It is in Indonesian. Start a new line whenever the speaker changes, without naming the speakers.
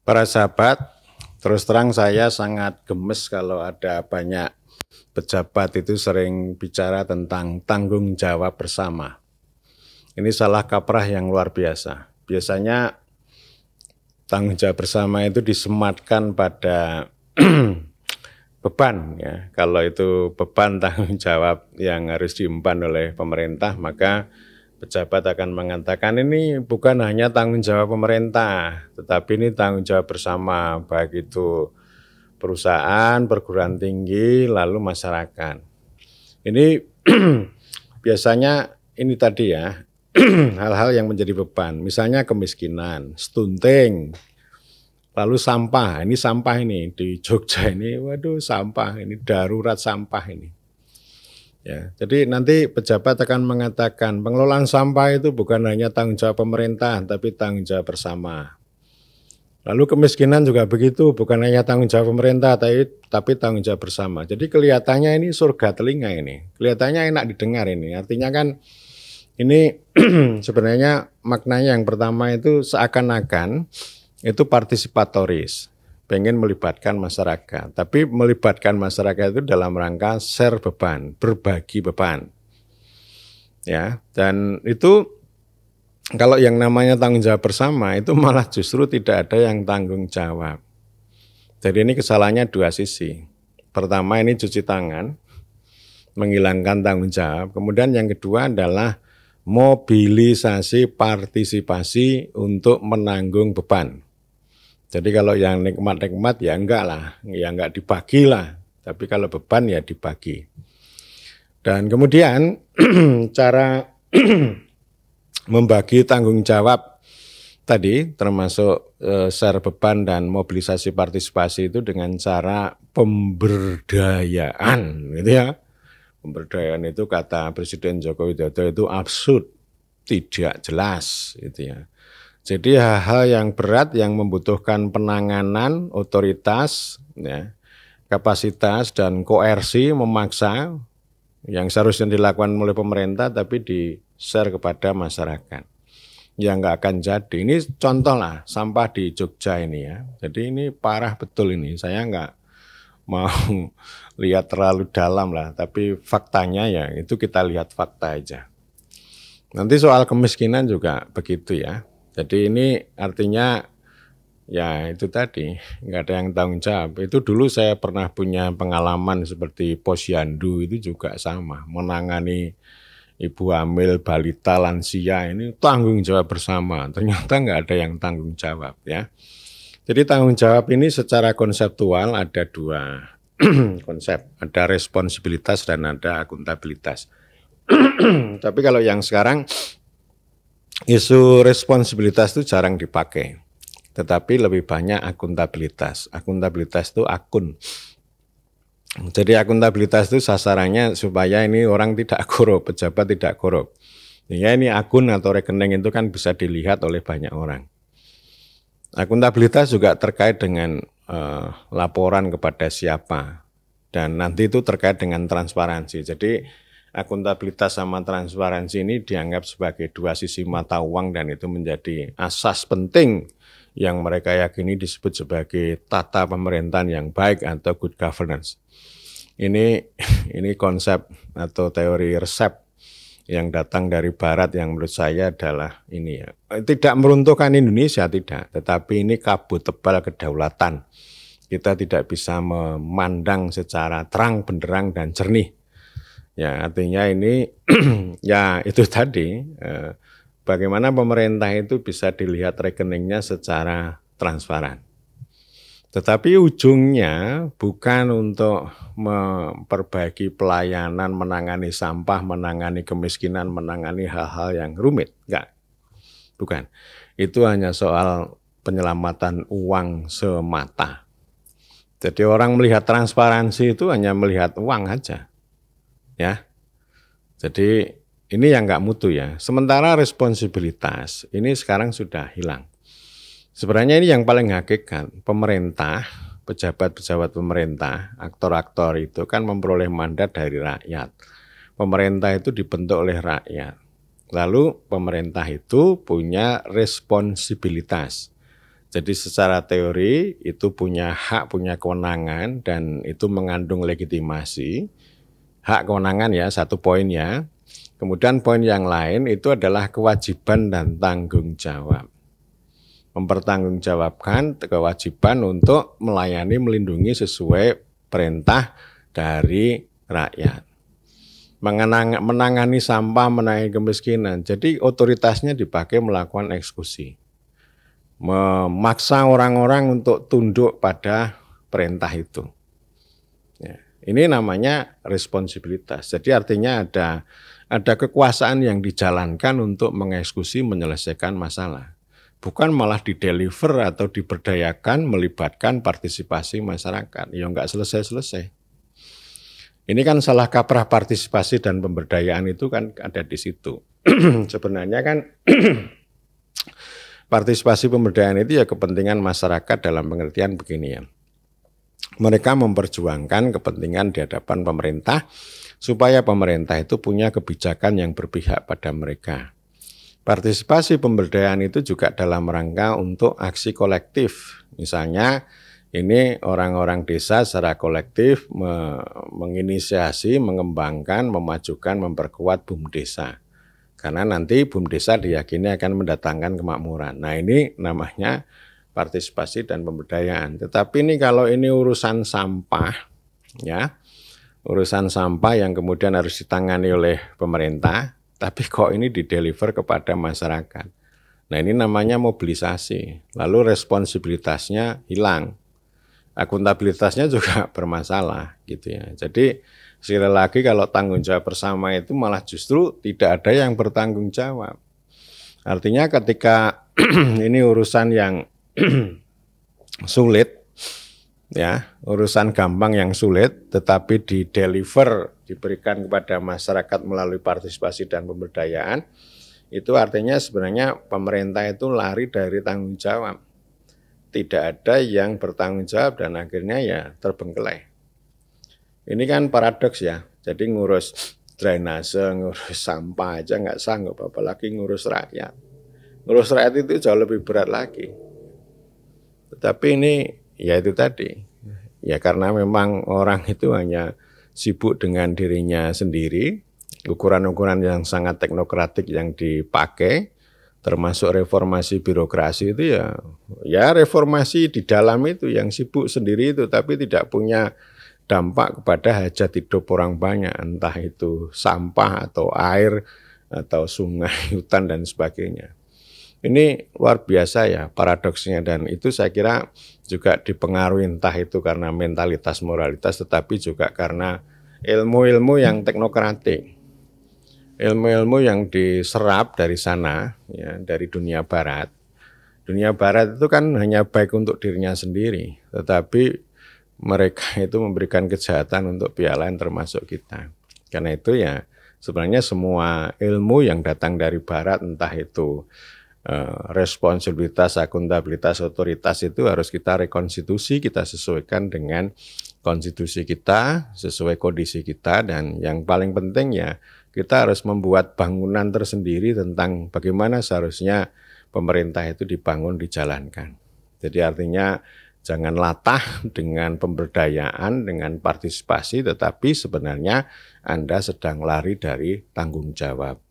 Para sahabat, terus terang saya sangat gemes kalau ada banyak pejabat itu sering bicara tentang tanggung jawab bersama. Ini salah kaprah yang luar biasa. Biasanya tanggung jawab bersama itu disematkan pada beban, ya. Kalau itu beban tanggung jawab yang harus diemban oleh pemerintah, maka pejabat akan mengatakan ini bukan hanya tanggung jawab pemerintah, tetapi ini tanggung jawab bersama, baik itu perusahaan, perguruan tinggi, lalu masyarakat. Ini biasanya ini tadi ya, hal-hal yang menjadi beban, misalnya kemiskinan, stunting, lalu sampah. Ini sampah ini di Jogja ini, waduh sampah, ini darurat sampah ini. Ya, jadi nanti pejabat akan mengatakan pengelolaan sampah itu bukan hanya tanggung jawab pemerintah, tapi tanggung jawab bersama. Lalu kemiskinan juga begitu, bukan hanya tanggung jawab pemerintah, tapi tanggung jawab bersama. Jadi kelihatannya ini surga telinga ini, kelihatannya enak didengar ini. Artinya kan ini sebenarnya maknanya yang pertama itu seakan-akan itu partisipatoris, pengen melibatkan masyarakat, tapi melibatkan masyarakat itu dalam rangka share beban, berbagi beban, ya. Dan itu kalau yang namanya tanggung jawab bersama itu malah justru tidak ada yang tanggung jawab. Jadi ini kesalahannya dua sisi. Pertama ini cuci tangan, menghilangkan tanggung jawab. Kemudian yang kedua adalah mobilisasi partisipasi untuk menanggung beban. Jadi kalau yang nikmat-nikmat ya enggak lah, ya enggak dibagi lah. Tapi kalau beban ya dibagi. Dan kemudian cara membagi tanggung jawab tadi termasuk share beban dan mobilisasi partisipasi itu dengan cara pemberdayaan, gitu ya. Pemberdayaan itu kata Presiden Joko Widodo itu absurd, tidak jelas, gitu ya. Jadi hal-hal yang berat yang membutuhkan penanganan otoritas, ya, kapasitas dan koersi memaksa yang seharusnya dilakukan oleh pemerintah tapi di-share kepada masyarakat. Ya nggak akan jadi. Ini contoh lah sampah di Jogja ini ya. Jadi ini parah betul ini. Saya nggak mau lihat terlalu dalam lah. Tapi faktanya ya itu kita lihat fakta aja. Nanti soal kemiskinan juga begitu ya. Jadi ini artinya ya itu tadi nggak ada yang tanggung jawab. Itu dulu saya pernah punya pengalaman seperti Posyandu itu juga sama. Menangani ibu hamil, balita, lansia ini tanggung jawab bersama. Ternyata nggak ada yang tanggung jawab ya. Jadi tanggung jawab ini secara konseptual ada dua konsep. Ada responsibilitas dan ada akuntabilitas. Tapi kalau yang sekarang isu responsibilitas itu jarang dipakai. Tetapi lebih banyak akuntabilitas. Akuntabilitas itu akun. Jadi akuntabilitas itu sasarannya supaya ini orang tidak korup, pejabat tidak korup. Ya ini akun atau rekening itu kan bisa dilihat oleh banyak orang. Akuntabilitas juga terkait dengan laporan kepada siapa. Dan nanti itu terkait dengan transparansi. Jadi akuntabilitas sama transparansi ini dianggap sebagai dua sisi mata uang dan itu menjadi asas penting yang mereka yakini disebut sebagai tata pemerintahan yang baik atau good governance. Ini konsep atau teori resep yang datang dari barat yang menurut saya adalah ini ya. Tidak meruntuhkan Indonesia tidak, tetapi ini kabut tebal kedaulatan. Kita tidak bisa memandang secara terang benderang dan jernih. Ya, artinya ini ya itu tadi bagaimana pemerintah itu bisa dilihat rekeningnya secara transparan. Tetapi ujungnya bukan untuk memperbaiki pelayanan, menangani sampah, menangani kemiskinan, menangani hal-hal yang rumit. Enggak, bukan. Itu hanya soal penyelamatan uang semata. Jadi orang melihat transparansi itu hanya melihat uang aja. Ya, jadi ini yang nggak mutu ya. Sementara responsibilitas ini sekarang sudah hilang. Sebenarnya ini yang paling hakikat. Pemerintah, pejabat-pejabat pemerintah, aktor-aktor itu kan memperoleh mandat dari rakyat. Pemerintah itu dibentuk oleh rakyat. Lalu pemerintah itu punya responsibilitas. Jadi secara teori itu punya hak, punya kewenangan, dan itu mengandung legitimasi. Hak kewenangan ya, satu poin ya. Kemudian poin yang lain itu adalah kewajiban dan tanggung jawab. Mempertanggungjawabkan kewajiban untuk melayani, melindungi sesuai perintah dari rakyat. Menangani sampah, menangani kemiskinan. Jadi otoritasnya dipakai melakukan eksekusi. Memaksa orang-orang untuk tunduk pada perintah itu. Ya, ini namanya responsibilitas. Jadi artinya ada kekuasaan yang dijalankan untuk mengeksekusi, menyelesaikan masalah. Bukan malah dideliver atau diberdayakan melibatkan partisipasi masyarakat. Ya enggak selesai-selesai. Ini kan salah kaprah partisipasi dan pemberdayaan itu kan ada di situ. Sebenarnya kan partisipasi pemberdayaan itu ya kepentingan masyarakat dalam pengertian begini ya. Mereka memperjuangkan kepentingan di hadapan pemerintah supaya pemerintah itu punya kebijakan yang berpihak pada mereka. Partisipasi pemberdayaan itu juga dalam rangka untuk aksi kolektif. Misalnya ini orang-orang desa secara kolektif menginisiasi, mengembangkan, memajukan, memperkuat BUM desa. Karena nanti BUM desa diyakini akan mendatangkan kemakmuran. Nah ini namanya partisipasi dan pemberdayaan. Tetapi ini kalau ini urusan sampah, ya, urusan sampah yang kemudian harus ditangani oleh pemerintah, tapi kok ini dideliver kepada masyarakat. Nah ini namanya mobilisasi, lalu responsibilitasnya hilang. Akuntabilitasnya juga bermasalah gitu ya. Jadi sekali lagi kalau tanggung jawab bersama itu malah justru tidak ada yang bertanggung jawab. Artinya ketika ini urusan yang sulit ya, urusan gampang yang sulit tetapi diberikan kepada masyarakat melalui partisipasi dan pemberdayaan, itu artinya sebenarnya pemerintah itu lari dari tanggung jawab. Tidak ada yang bertanggung jawab dan akhirnya ya terbengkelai. Ini kan paradoks ya, jadi ngurus drainase, ngurus sampah aja nggak sanggup, apalagi ngurus rakyat. Ngurus rakyat itu jauh lebih berat lagi. Tetapi ini ya itu tadi, ya karena memang orang itu hanya sibuk dengan dirinya sendiri, ukuran-ukuran yang sangat teknokratik yang dipakai, termasuk reformasi birokrasi itu ya reformasi di dalam itu yang sibuk sendiri itu, tapi tidak punya dampak kepada hajat hidup orang banyak, entah itu sampah atau air atau sungai, hutan dan sebagainya. Ini luar biasa ya paradoksnya, dan itu saya kira juga dipengaruhi entah itu karena mentalitas moralitas tetapi juga karena ilmu-ilmu yang teknokratik. Ilmu-ilmu yang diserap dari sana, ya, dari dunia barat. Dunia barat itu kan hanya baik untuk dirinya sendiri, tetapi mereka itu memberikan kejahatan untuk pihak lain termasuk kita. Karena itu ya sebenarnya semua ilmu yang datang dari barat, entah itu responsibilitas, akuntabilitas, otoritas, itu harus kita rekonstitusi, kita sesuaikan dengan konstitusi kita, sesuai kondisi kita, dan yang paling penting ya kita harus membuat bangunan tersendiri tentang bagaimana seharusnya pemerintah itu dibangun, dijalankan. Jadi artinya jangan latah dengan pemberdayaan, dengan partisipasi, tetapi sebenarnya Anda sedang lari dari tanggung jawab.